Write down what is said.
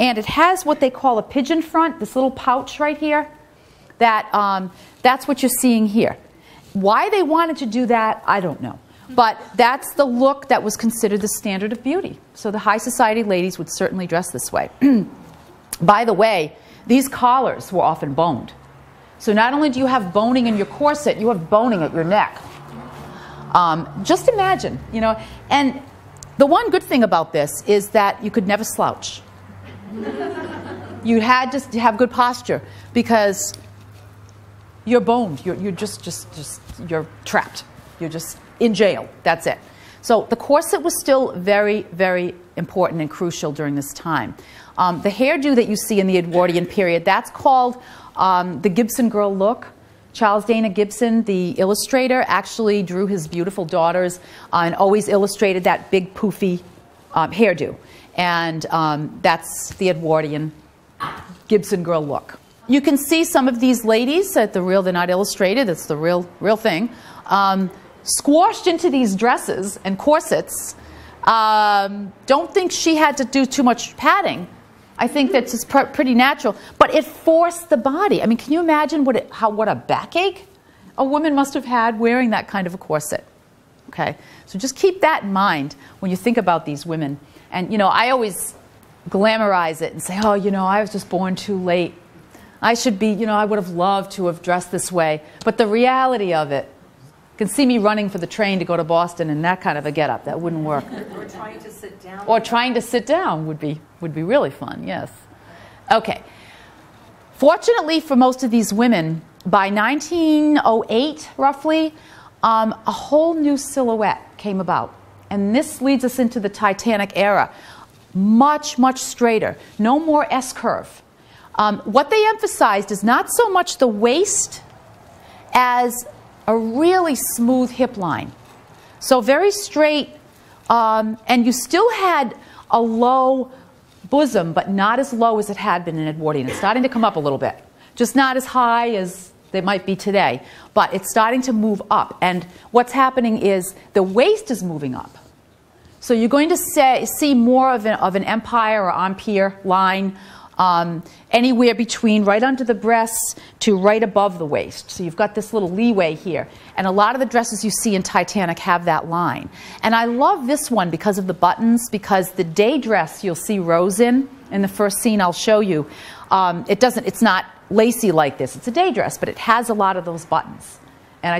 and it has what they call a pigeon front, this little pouch right here. That's what you're seeing here. Why they wanted to do that, I don't know. But that's the look that was considered the standard of beauty. So the high society ladies would certainly dress this way. By the way, these collars were often boned. So not only do you have boning in your corset, you have boning at your neck. Just imagine, you know. And the one good thing about this is that you could never slouch. You had to have good posture because you're boned. You're you're trapped. You're just in jail. That's it. So the corset was still very, very important and crucial during this time. The hairdo that you see in the Edwardian period, that's called the Gibson girl look. Charles Dana Gibson, the illustrator, actually drew his beautiful daughters and always illustrated that big poofy hairdo. And that's the Edwardian Gibson girl look. You can see some of these ladies at the real, they're not illustrated, it's the real thing, squashed into these dresses and corsets. Don't think she had to do too much padding. I think that's just pretty natural, but it forced the body. I mean, can you imagine what a backache a woman must have had wearing that kind of a corset? Okay, so just keep that in mind when you think about these women. And you know, I always glamorize it and say, oh, you know, I was just born too late. I should be, you know, I would have loved to have dressed this way. But the reality of it, you can see me running for the train to go to Boston in that kind of a getup. That wouldn't work. Or trying to sit down. Or trying to sit down would be really fun, yes. Okay. Fortunately for most of these women, by 1908, roughly, a whole new silhouette came about. And this leads us into the Titanic era. Much, much straighter. No more S-curve. What they emphasized is not so much the waist as a really smooth hip line. So very straight, and you still had a low bosom, but not as low as it had been in Edwardian. It's starting to come up a little bit. Just not as high as they might be today, but it's starting to move up. And what's happening is the waist is moving up. So you're going to see more of an empire or empire line anywhere between right under the breasts to right above the waist. So you've got this little leeway here. And a lot of the dresses you see in Titanic have that line. And I love this one because of the buttons, because the day dress you'll see Rose in the first scene I'll show you, it's not lacy like this. It's a day dress, but it has a lot of those buttons. And I just